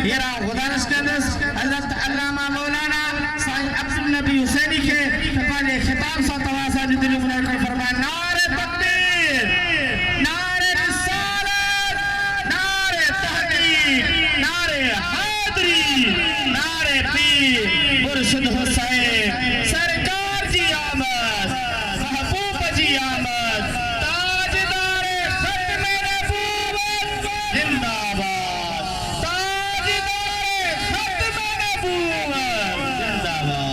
येरा गुजारिश करदस हजरत अल्लामा मौलाना साईं अब्दुल नबी हुसैनी के तफाले खिताब सा तवासा जो दिल मुनाकर फरमाए नारे तकबीर नारे रिसालत नारे तहकीक नारे हैदरी नारे पीर मुर्शिद हुसैन सरकार जी आमद महबूब जी आमद ताजदारे खत्म नबूवत जिंदाबाद ताजदारे खत्म नबूवत जिंदाबाद।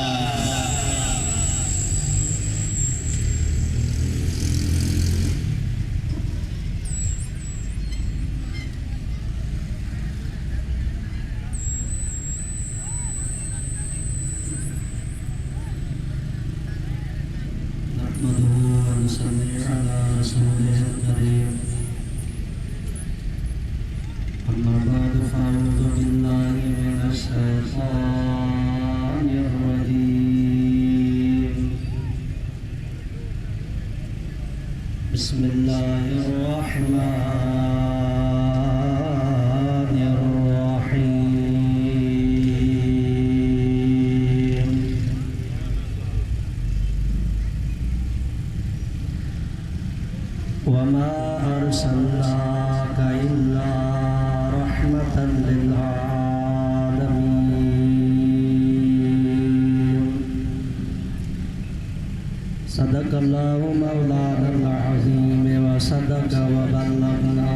أما بعد فأعوذ بالله من الشيطان الرجيم بسم الله الرحمن الرحيم وما أرسلناك إلا رحمة للعالمين صدق الله مولانا العظيم وصدق وبلغنا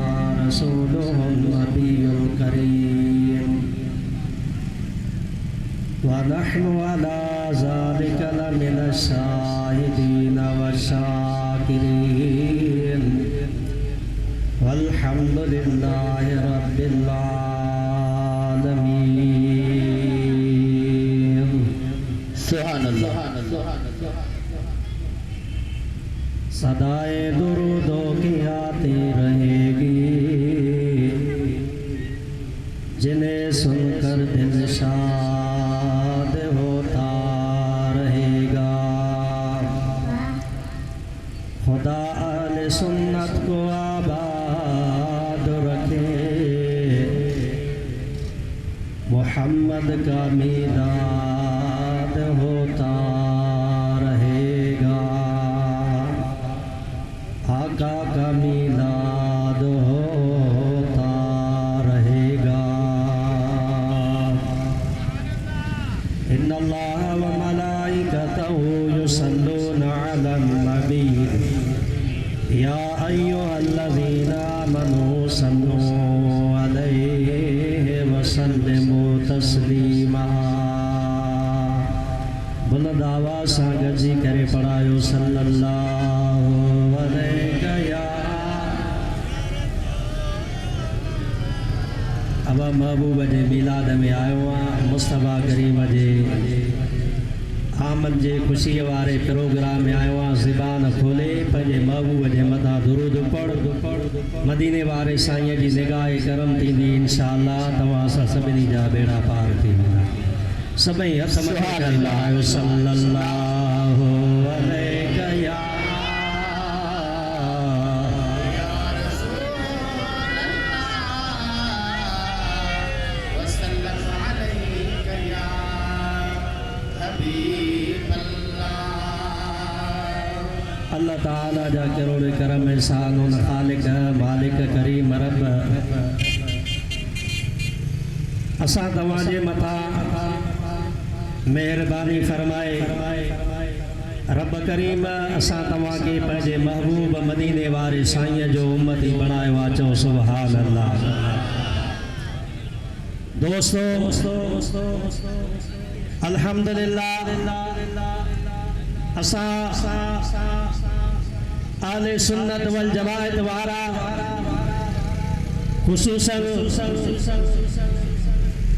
رسوله النبي الكريم ونحن على ذلك لمن الشاهدين والشاكرين والحمد لله رب العالمين सुभान अल्लाह। सदाए दुरूदों की आती रहेगी जिन्हें सुनकर दिल शाद होता रहेगा। खुदा अहले सुन्नत को आबाद रखे मोहम्मद का मीलाद होता रहेगा। आका का मीलाद होता रहेगा। इन्नल्लाह व मलाइकतहु युसल्लूना अलन नबी या अय्युहल्लज़ीना आमनू सल्लू अलैहि व सल्लिमू तस्लीमा। बुलंद आवाज़ सां गजी करे पढ़ायो सल्लल्लाहु अलैहि या। अब महबूब जे मिलाद में आयो आहियां मुस्तफ़ा करीम जे आमद जे खुशी वारे प्रोग्राम में आयो आहियां। ज़बान खोले पंहिंजे महबूब जे मथां दुरूद पढ़ मदीने वारे साईं जी निगाह करम थींदी इंशाअल्लाह। तव्हां सां सभिनी जा बेड़ा पार थी वेंदा। सभई हथ मथे करे लायो सल्लल्लाहु अलैहि या। अल्लाह ताला जा करोड़ करम एहसान उन खालिक मालिक करीम रब असां तव्हां जे मथां मेहरबानी फरमाए। रब करीम असां तव्हां खे पंहिंजे महबूब मदीने वारे साईं जो उम्मती बणायो आहे। चओ सुभान अल्लाह। दोस्तों अल्हम्दुलिल्लाह असां आले सुन्नत वल जमाअत वारा खुसूसन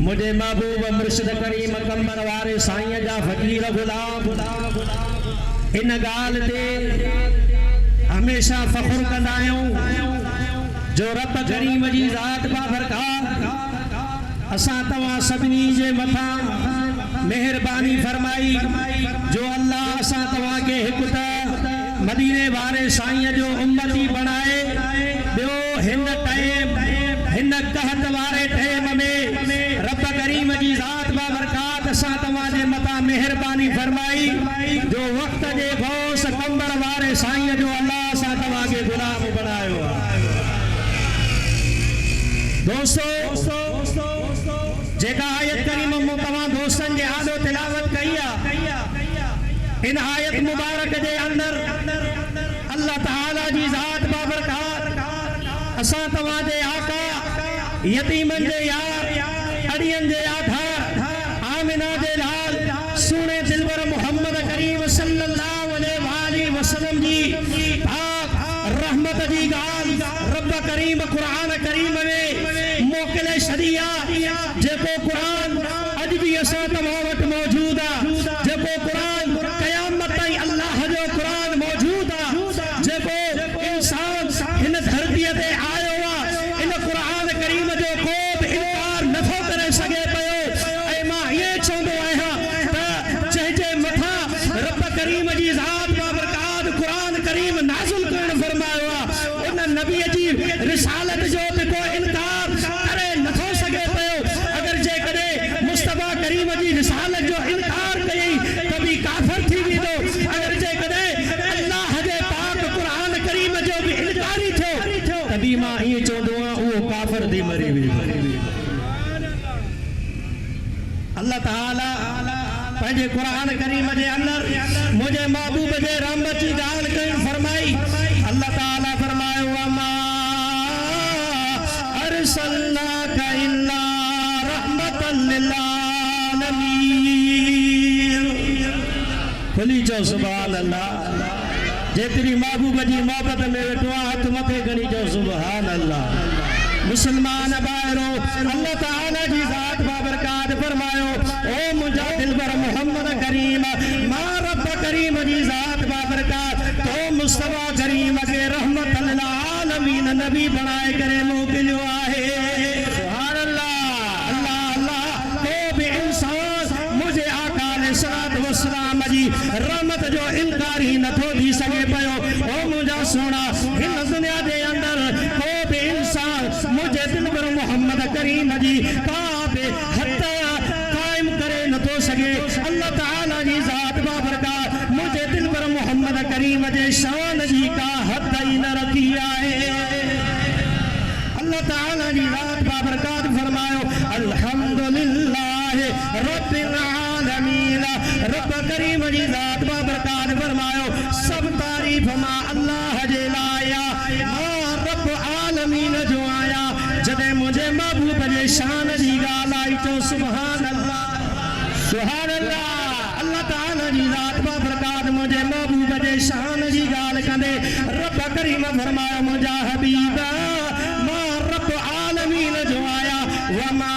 मुझे महबूब मुर्शिद करीम कंबर वारे साईं जा फ़कीर गुलाम इन गाल ते हमेशा फ़ख्र कंदा आहियूं जो रब करीम जी ज़ात बाबरकत असां तव्हां सभिनी जे मथां मेहरबानी फरमाई जो अल्लाह असां तव्हां खे हिकु त मदीने वारे साईं जो उम्मती बनाए। ॿियो हिन टाइम हिन कहत वारे टाइम में रब करीम जी ज़ात बाबरकात सां तव्हांजे मथां मेहरबानी फरमाई जो वक्त जे गौस कंबर वारे साईं जो अल्लाह सां तव्हांखे गुलाम बणायो आहे। दोस्तों जेका आयत करीम मूं तव्हां दोस्तनि जे आॾो तिलावत कई आहे, इन आयत मुबारक जे अंदर अल्लाह ताला जी ज़ात बाबरकात असां तव्हांजे आका यतीमन जे यार अड़ियन जे आधार आमिना जे लाल सुने दिलबर मोहम्मद करीम सल्लल्लाहु अलैहि वसल्लम जी पाक रहमत जी गाल रब करीम कुरान करीम में मोकले शदिया जेको कुरान अज भी असां तव्हां वटि मौजूद आहे, जेको कुरान क़यामत ताईं अल्लाह जो कुरान मौजूद आहे, जेको इंसान हिन धरतीअ ते आयो आहे इन कुरान करीम जो को बि इनकार नथो करे सघे पियो। ऐं मां इहे चवंदो आहियां त जंहिंजे मथां रब करीम जी ज़ात बाबरकात कुरान करीम नाज़िल करण फरमायो आहे उन नबीअ जी रिसालत जो बि को इनकार करे नथो सघे पियो। अगर जेकॾहिं मुस्तफ़ा करीम जी रिसालत जो इनकार कयई त बि काफ़िर थी वेंदो। अगर जेकॾहिं अल्लाह जे पाक कुरान करीम जो बि इनकारी थियो त बि मां ईअं चवंदो आहियां उहो काफ़िर थी मरी वेंदो। अल्लाह ताला पंहिंजे कुरान करीम जे अंदर मुझे महबूब जे रहमत जी ॻाल्हि कई फरमाई। अल्लाह ताला फरमायो वमा अरसलनाका इल्ला रहमतल लिल आलमीन। खुली चओ सुभान अल्लाह। जेतिरी महबूब जी मोहब्बत में वेठो आहे हथ मथे खणी चओ सुभान अल्लाह। मुसलमान भाइरो अल्लाह ताला जी ज़ात बाबरकात फरमायो ओ मुंहिंजा दिलबर मोहम्मद करीम मां रब करीम जी ज़ात बाबरकात तो मुस्तफ़ा करीम के रहमत लिल आलमीन नबी बणाए करे मोकिलियो आहे। सुभान अल्लाह। अल्लाह अल्लाह को बि इंसान मुझे आका अलैहिस्सलातु वस्सलाम जी रहमत जो इनकार ही नथो थी सघे पियो। ओ मुंहिंजा सोना हिन दुनिया जे अंदर को बि इंसान मुझे दिलबर मोहम्मद करीम जी का बि हथ कायम करे नथो सघे। अल्लाह ताला जी ज़ात बाबरकात मुझे दिलबर मोहम्मद करीम जे शान जी का हद ही न रखी आहे। अल्लाह ताला जी ज़ात बाबरकात फरमायो अल्हम्दुलिल्लाह रब्बिल आलमीन। रब करीम जी ज़ात बाबरकात फरमायो सब तारीफ मां अल्लाह जे लाइ मां रब आलमीन जो आया। जॾहिं मुझे महबूब जे शान जी ॻाल्हि आई तो सुभान अल्लाह सुभान अल्लाह। अल्लाह ताला जी ज़ात बाबरकात मुझे महबूब जे शान जी ॻाल्हि कंदे रब करीम फरमायो मुंहिंजा हबीब मां रब आलमीन जो आया वमा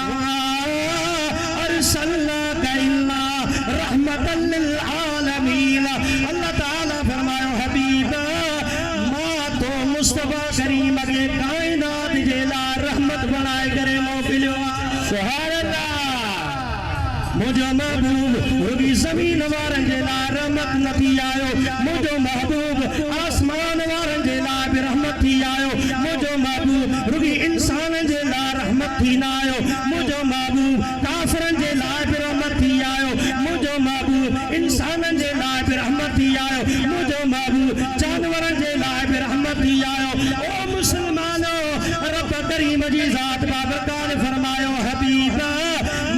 अरसलनाका इल्ला रहमतल लिल आलमीन। अल्लाह ताला फरमायो हबीब मां तो मुस्तफ़ा करीम के कायनात जे लाइ रहमत बणाए करे मोकिलियो आहे। सुभान अल्लाह। मुंहिंजो महबूब रुगी ज़मीन वारनि जे लाइ रहमत न थी आयो, मुंहिंजो महबूब आसमान वारनि जे लाइ बि रहमत थी आयो, मुंहिंजो महबूब रुगी इंसाननि जे लाइ रहमत थी न आयो, मुंहिंजो महबूब काफ़िरनि जे लाइ बि रहमत थी आयो, मुंहिंजो महबूब इंसाननि जे लाइ बि रहमत थी आयो, मुंहिंजो महबूब जानवरनि जे लाइ बि रहमत थी आयो। ओ मुसलमानो रब करीम जी ज़ात बाबरकात फरमायो हबीब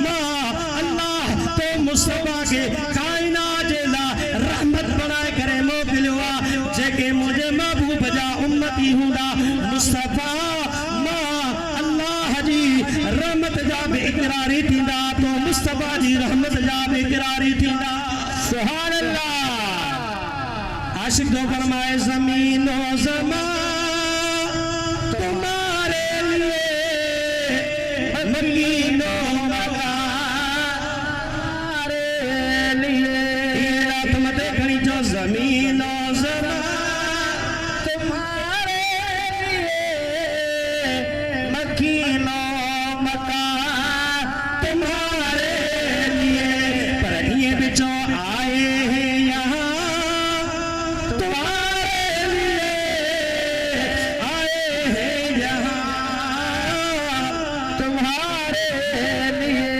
मां अल्लाह तो मुस्तफ़ा के कायनात जे लाइ रहमत बणाए करे मोकिलियो आहे। जेके मुंहिंजे महबूब जा उम्मती हूंदा मुस्तफ़ा मां अल्लाह जी रहमत जा बि इकरारी थींदा तो मुस्तफ़ा जी रहमत जा बि इकरारी थींदा। सुभान अल्लाह। आशिक दो फरमाए ज़मीनो ज़मा तुम्हारे लिए मकीनो ज़मीनो ज़मा तुम्हारे लिए मकीनो मकान तुम्हारे लिए। पर ये बिचो आए हैं यहाँ तुम्हारे लिए आए हैं यहाँ तुम्हारे लिए।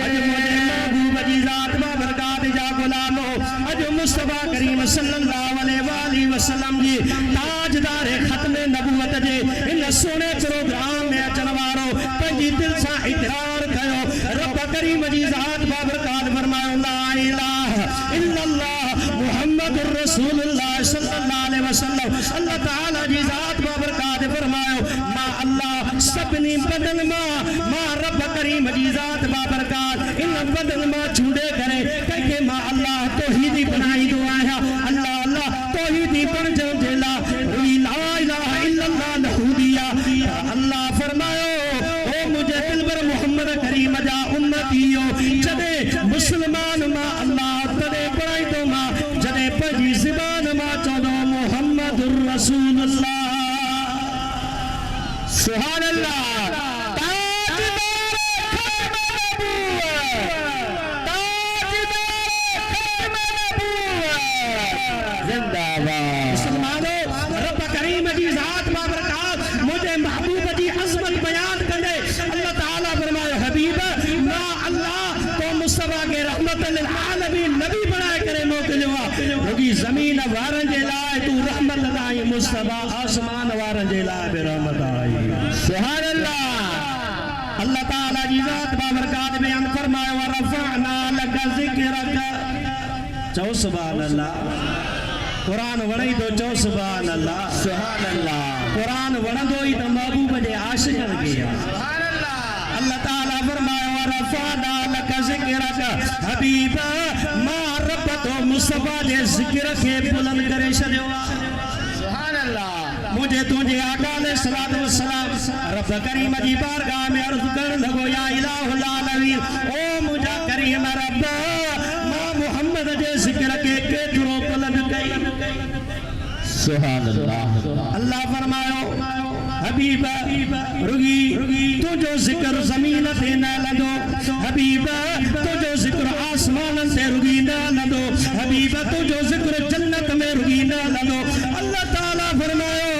सल्लल्लाहु अलैहि वसल्लम जी ताजदार खत्म नबूवत जे इन सोने प्रोग्राम में अचण वारो पंहिंजी दिल सां इकरार कयो रब करीम जी ज़ात बाबरकात फरमायो ला इलाहा इल्लल्लाह मुहम्मदुर रसूलुल्लाह सल्लल्लाहु अलैहि वसल्लम अल्लाह ताला जी ज़ात बाबरकात फरमायो मां अल्लाह सभिनी बदन मां रब करीम जी ज़ात बाबरकात इन बदन मां छूंडे करे कंहिंखे मां अल्लाह तौहीदी बनाई दो आया अल्लाह अल्लाह तौहीदी बण जे ला ला इलाहा इल्लल्लाह लहूदिया अल्लाह फरमायो ओ मुझे दिलबर मोहम्मद करीम जा उम्मतियो जदे मुसलमान मां अल्लाह तदे बणाई दो मां जदे पंहिंजी ज़बान मां चवंदो मुहम्मदुर रसूलुल्लाह सुभान अल्लाह जमीन वारन जे लाए तू रहमत आई मुस्तफा आसमान वारन जे लाए बे रहमत आई सुभान अल्लाह अल्लाह ताला जी ज़ात बाबरकात बयान फरमाए व रफअना लक ज़िक्रक चौ सुभान अल्लाह कुरान वणई तो चौ सुभान अल्लाह कुरान वणंदो ही तो महबूब जे आशिकन के सुभान अल्लाह अल्लाह ताला फरमाए व रफअना लक ज़िक्रक हबीब मा रब तो मुस्तफा जे ज़िक्र के बुलंद करे छॾियो सुभान अल्लाह मुझे तुझे आका अलैहिस्सलातु वस्सलाम रब करीम जी बारगाह में अर्ज़ करण लॻो या इलाहुल आलमीन ओ मुझा करीम रब मां मुहम्मद जे ज़िक्र के केतिरो बुलंद कई सुभान अल्लाह अल्लाह फरमायो हबीब रुगी तुझो ज़िक्र ज़मीन ते न लॻो हबीब तुझो ज़िक्र आसमान ते रुगी न लॻो हबीब तुझो ज़िक्र जन्नत में रुगी न लॻो अल्लाह ताला फरमायो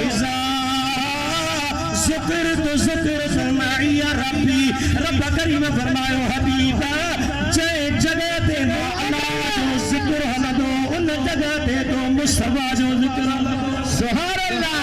इज़ा ज़िक्र माइया रब्बी रब करीम फरमायो हबीब जंहिं जगह ते मां अल्लाह जो ज़िक्र हलंदो उन जगह ते तो मुस्तफा जो ज़िक्र हलंदो सुभान अल्लाह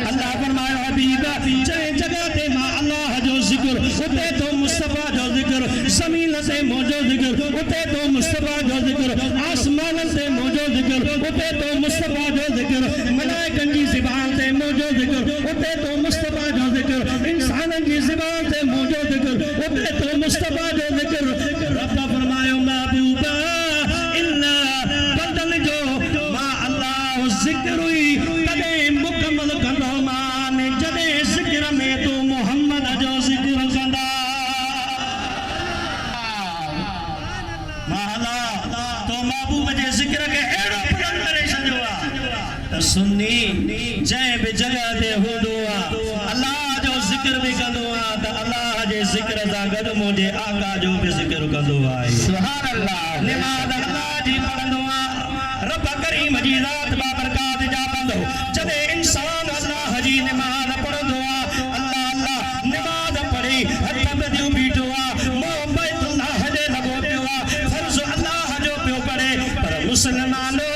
अल्लाह फरमायो हबीब जंहिं जगह ते मां अल्लाह जो ज़िक्र उते तो मुस्तफा जो ज़िक्र ज़मीन ते मुंहिंजो ज़िक्र उते तो मुस्तफा जो ज़िक्र आसमान ते मुंहिंजो ज़िक्र उते तो मुस्तफा जो ज़िक्र मलाइकनि जी ज़बान ते मुंहिंजो ज़िक्र उते तो मुस्तफा जो ज़िक्र इंसाननि जी ज़बान ते मुंहिंजो ज़िक्र उते तो मुस्तफा जो ज़िक्र रब फरमायो महबूब इन बदन जो मां अल्लाह ज़िक्र हुई तॾहिं मुकमल कंदो मान जॾहिं ज़िक्र में तू मोहम्मद जो ज़िक्र कंदा तो महबूब जे ज़िक्र के अहिड़ो बुलंद करे छॾियो आहे त सुन्नी जंहिं बि जॻह ते हूंदो आहे अल्लाह जो ज़िक्र बि कंदो आहे त अल्लाह जे ज़िक्र सां गॾु मुंहिंजे आका जो बि ज़िक्र कंदो आहे सुभान अल्लाह निमाज़ अल्लाह जी पढ़ंदो आहे रब करीम जी ज़ात बाबरकात जा बंदो जॾहिं इंसान अल्लाह जी निमाज़ पढ़ंदो आहे अल्लाह अल्लाह निमाज़ पढ़ी हथ में ॾियूं बीठो आहे मोहब्बत अल्लाह जे लॻो पियो आहे फर्ज़ अल्लाह जो पियो पढ़े पर मुसलमानो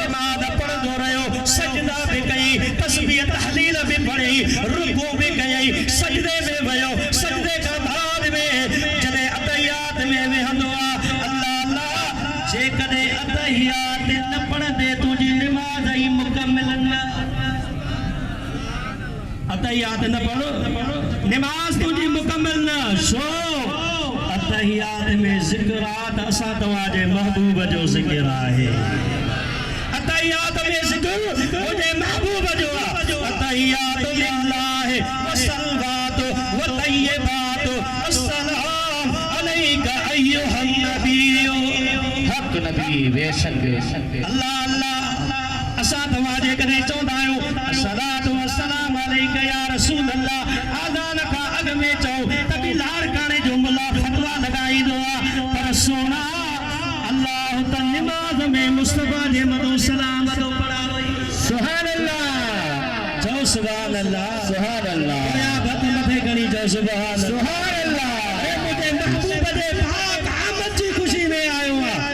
निमाज़ पढ़ंदो रहियो सजदा भी कई तस्बीह तहलील भी पढ़ी रुकू भी कई सजदे में वियो सजदे खां बाद में जॾहिं अतहियात में वेहंदो आहे अल्लाह अल्लाह जेकॾहिं अतहियात न पढ़ंदे तुंहिंजी निमाज़ ई मुकमिल न अतहियात न पढ़ो निमाज़ तुंहिंजी मुकमिल न छो अतहियात में ज़िक्र आहे त असां तव्हांजे महबूब जो ज़िक्र आहे अतहियात में ज़िक्र मुंहिंजे महबूब जो आहे अतहियात लिल्लाह व सलवात व तय्यबात अस्सलाम अलैका अय्युहन नबियो हक नबी बेशक अल्लाह अल्लाह असां तव्हांजे कॾहिं चवंदा आहियूं अस्सलातु वस्सलाम अलैका या रसूल अल्लाह आज़ान खां अॻु में चओ त बि लाड़काणे जो मुला फतवा लॻाईंदो आहे पर सोना अल्लाह त निमाज़ में मुस्तफा जे मथां सलाम थो पढ़ावे सुभान अल्लाह चओ सुभान अल्लाह या भत मथे खणी चओ सुभान अल्लाह ए मुंहिंजे महबूब जे पाक आमद जी ख़ुशी में आयो आहे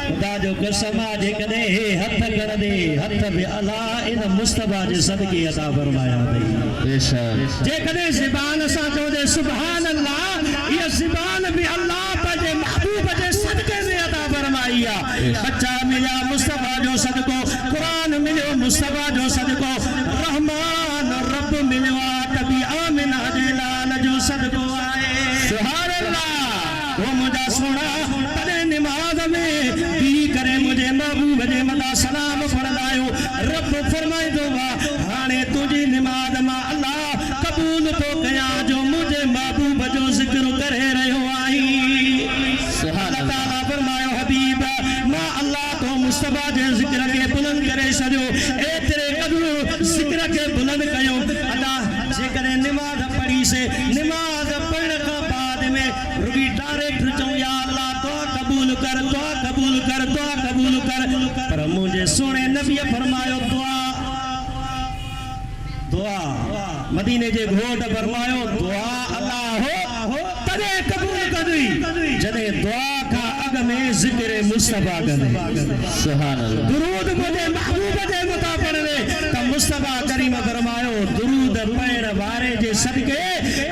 खुदा जो कसम आहे जेकॾहिं हे हथ कर दे हथ बि अला इन मुस्तफा जे सदके अता फरमाया अथई बेशक जेकॾहिं ज़बान सां चवंदे सुभान अल्लाह इहा ज़बान बि अल्लाह पंहिंजे महबूब जे सदके में अता फरमाई आहे बच्चा मिलिया मुस्तफा जो सदको क़ुरान मिलियो मुस्तफा जो सदको रहमान रब मिलियो आहे कभी आमिना जे लाल जो सदको आहे सुभान अल्लाह वो मुझा सोना तॾहिं निमाज़ में पी करे मुझे महबूब जे मथां सलाम पढ़ंदा आहियो रब फरमाईंदो आहे हाणे तुंहिंजी निमाज़ मां अल्लाह कबूल थो कयां जो मुझे महबूब जो ज़िक्र करे रहियो आहीं अल्लाह ताला फरमायो हबीब मां अल्लाह तो मुस्तफा जे ज़िक्र खे बुलंद करे छॾियो एतिरे क़दुरु ज़िक्र खे बुलंद कयो अदा जेकॾहिं निमाज़ पढ़ी से निमाज़ पढ़ण खां बाद में रुगी डायरेक्ट चऊं या अल्लाह दुआ कबूल कर दुआ कबूल कर दुआ कबूल कर पर मुझे सोने नबी फरमायो दुआ दुआ मदीने जे घोट फरमायो दुआ अल्लाह हो तॾहिं कबूल कंदी जॾहिं दुआ खां अॻ में ज़िक्र मुस्तफा कंदे सुभान अल्लाह दुरूद मुझे महबूब जे मथां पढ़ंदे त मुस्तफा करीम फरमायो दुरूद पढ़ण वारे जे सदके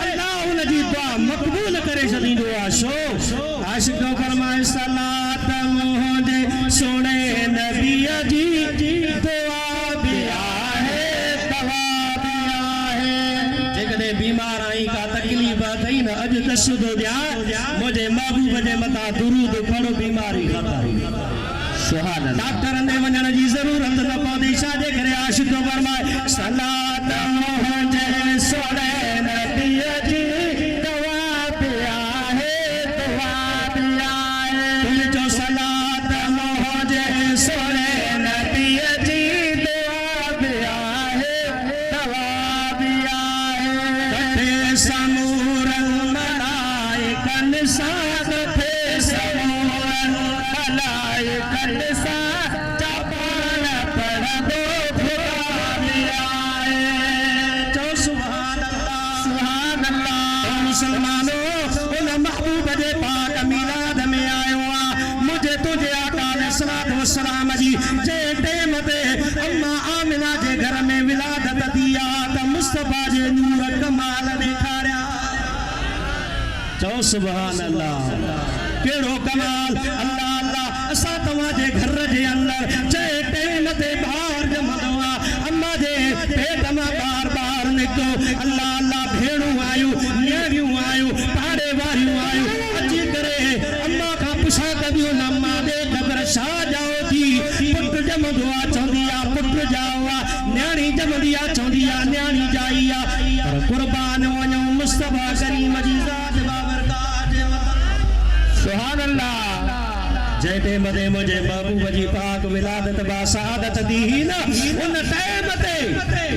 अल्लाह उन जी दुआ मक़बूल करे छॾींदो आहे छो आशिक़ फरमाए सलात मुंहिंजे सोणे नबीअ जी दुआ बि आहे दवा बि आहे जेकॾहिं बीमार आई का तकलीफ़ अथई न अॼु दस थो ॾियां मुंहिंजे महबूब जे मथां दुरूद पढ़ो बीमारी ख़तम सुभान अल्लाह डॉक्टर ने वञण जी ज़रूरत न पवंदी छाजे करे आशिक़ फरमाए सलात मुंहिंजे सोणे नबीअ जी दुआ बि आहे तुंहिंजो सलात मुंहिंजे सोणे नबीअ जी दुआ बि आहे दवा बि आहे कथे समूरन मलाइकनि सां कथे समूरन मलाइकनि सां जबान पढ़ंदो खुदा बि आहे चओ सुभान अल्लाह मुसलमानो उन महबूब जे पाक मीलाद में आयो आहे मुझे तुझे आका अलैहिस्सलातु वस्सलाम जी जे टेम ते अम्मा आमिना जे घर में विलादत थी आहे त मुस्तफा जे नूर कमाल ॾेखारिया चओ सुभान अल्लाह कहिड़ो कमाल अल्लाह अल्लाह असां तव्हांजे घर जे अंदरि जे टेम ते ॿार ॼमंदो आहे अम्मा जे पेट मां ॿार निकितो अल्लाह अल्लाह भेणूं आयूं नियाणियूं आयूं पाड़े वारियूं आयूं अची करे अम्मा खां पुछा कबियूं न अम्मा ॾे ख़बर छा जाओ थी पुटु ॼमंदो आहे चवंदी आहे पुटु जाओ आहे नियाणी ॼमंदी आहे चवंदी आहे नियाणी जाई आहे पर क़ुर्बान वञूं मुस्तफा करीम जी ज़ात बाबरकात जे वतन सुभान अल्लाह जै टेम ते मुंहिंजे महबूब जी पाक विलादत बा सआदत दी न उन टाइम ते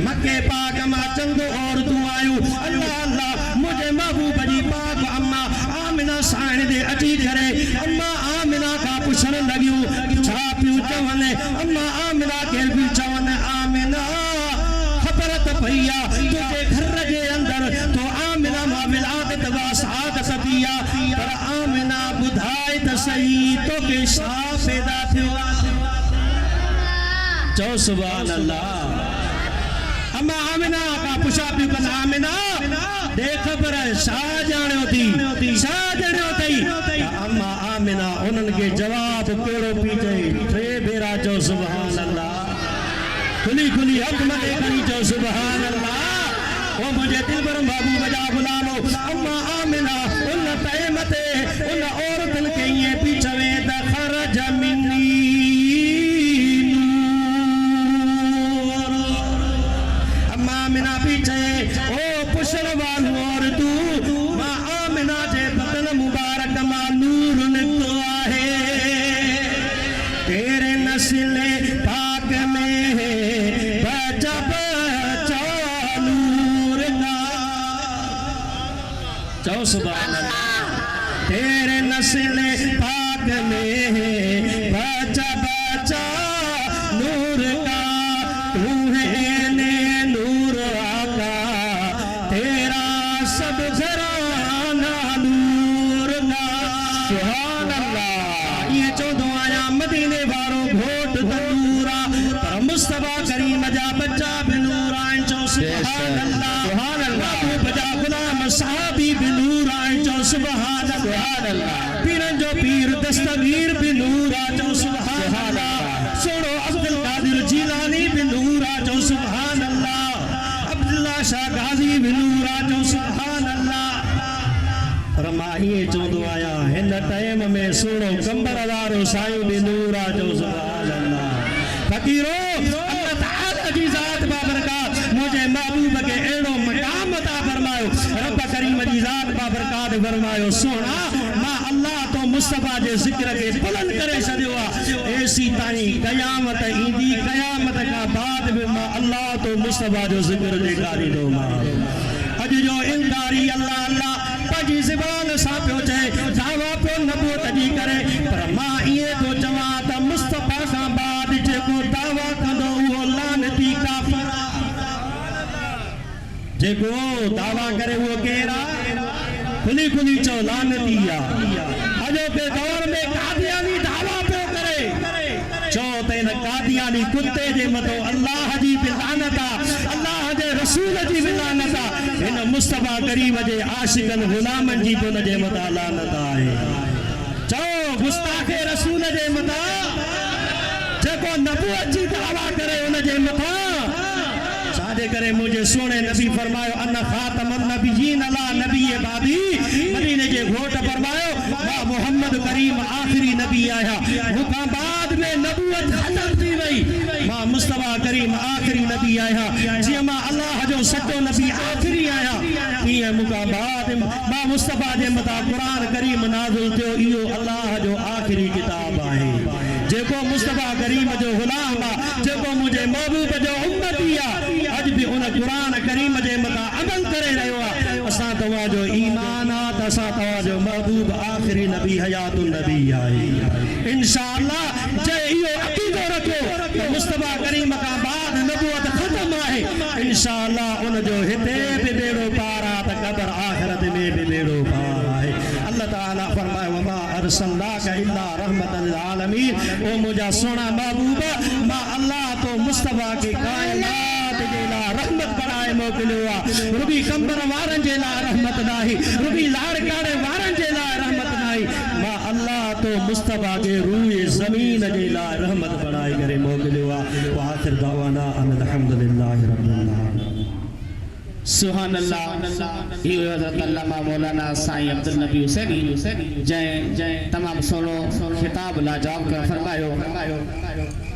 मके पाक मां चंद औरतूं आयूं अल्लाह अल्लाह मुंहिंजे महबूब जी पाक अम्मा आमिना साइण ते अची करे अम्मा आमिना खां पुछण लॻियूं छा पियूं चवनि अम्मा आमिना खे पियूं चवनि आमिना ख़बर त पई आहे तुंहिंजे घर जे अंदरि तो आमिना मां विलादत बा सआदत थी आहे पर आमिना ॿुधाए त सही तोखे छा पैदा थियो आहे चओ सुभान अल्लाह अम्मा आमिना खां पुछा पियूं कनि आमिना दे ख़बर छा ॼाणियो थी छा ॼाणियो अथई अम्मा आमिना उन्हनि खे जवाब कहिड़ो पई चई टे भेरा चओ सुभान अल्लाह खुली खुली हथ मथे खणी चओ सुभान अल्लाह ओ मुझे दिलबर महबूब जा बुलालो अम्मा आमिना उन टाइम ते उन औरतन के ये पी चवे त खरज मिन्नी नूर अम्मा आमिना पी चए ओ पुछण वालो और तू मां आमिना जे बदन मुबारक मां नूर निकतो आहे तेरे नस्ल पाक में बचा बचा नूर का चौ सुभान अल्लाह तेरे नस्ल पाक में बचा बचा नूर का तू है ने नूर आका तेरा सब घराना नूर का सुभान अल्लाह ये चौदह आया मदीने वालों घोट महबूब जा गुलाम सहाबी भी नूर आए जो सुभान अल्लाह पीरन जो पीर दस्तगीर भी नूर आ जो सुभान अल्लाह सोनो अब्दुल कादिर जीलानी भी नूर आ जो सुभान अल्लाह अब्दुल्ला शाह गाजी भी नूर आ जो सुभान अल्लाह रमाही चौंदो आया हिन टाइम में सोनो कंबर वारो साईं भी नूर आ जो सुभान अल्लाह फकीरो अल्लाह ताला जी जात बाबरकात मुझे महबूब के एड़ो मकाम अता फरमायो रब करीम जी जात बाबरकात फरमायो सोना मां अल्लाह तो मुस्तफा जे जिक्र के बुलंद करे छडियो आ ऐसी ताई कयामत ईंदी कयामत का बाद में मां अल्लाह तो मुस्तफा जो जिक्र ॾेखारी दो मां अज जो इनकारी अल्लाह अल्लाह पंहिंजी ज़बान सां पियो चए दावा पियो नबूत जी करे पर मां इहे थो चवां त मुस्तफा खां बाद जेको दावा कंदो उहो लानती काफ़िर जेको दावा करे उहो केरु आहे खुली खुली चओ लानती आहे अॼो के दौर में कादियानी दावा पियो करे चओ त हिन कादियानी कुत्ते जे मथां अल्लाह जी बि लानत आहे अल्लाह जे रसूल जी बि लानत आहे हिन मुस्तफा करीम जे आशिकन गुलामन जी तो जे मथां लानत आहे चओ गुस्ताखे रसूल जे मथां जेको नबूवत जी दावा करे उन जे मथां सादे करे मुझे सोने नबी फरमायो अन खातमन नबीयीन अला नबी बाबी मदीने जे घोट फरमायो वा मोहम्मद करीम आखिरी नबी आया मुका बाद में नबूवत खत्म थी वई मां मुस्तफा करीम आखिरी नबी आया जी मां अल्लाह जो सच्चो नबी आखिरी आया ये मुका बाद मां मुस्तफा जे मथा कुरान करीम नाज़िल थियो इहो अल्लाह जो आखिरी किताब आहे जेको मुस्तफा करीम जो गुलाम आहे जेको मुझे महबूब जो उम्मती आहे अज भी उन कुरान करीम जे मथा अमल करे रहियो आहे असां तव्हां जो ईमान आहे त असां तव्हां जो महबूब आखिरी नबी हयातुन नबी आहे इंशाअल्लाह जे इहो अक़ीदो रखो त मुस्तफा करीम खां बाद नबूवत ख़त्म आहे इंशाअल्लाह उन जो हिते भी बेड़ो पार आहे त क़ब्र आखिरत में भी बेड़ो पार आहे अल्लाह ताला फरमाए वमा अरसलनाका इल्ला रहमतन लिल आलमीन ओ मुझा सोना महबूब मां अल्लाह तो मुस्तफा के कायनात जे ला रहमत बनाए मोकिलियो आहे रुबी कंबर वारन जे ला रहमत नाही रुबी लाड़काड़े वारन जे ला रहमत नाही मां अल्लाह तो मुस्तफा के रूह ज़मीन जे ला रहमत बनाए करे मोकिलियो आहे व आखिर दवाना अल्हम्दुलिल्लाहि रब्बिल आलमीन सुभान अल्लाह इहो हज़रत अल्लामा मौलाना साईं अब्दुल नबी हुसैनी जंहिं तमामु सुहिणो खिताब लाजवाब फरमायो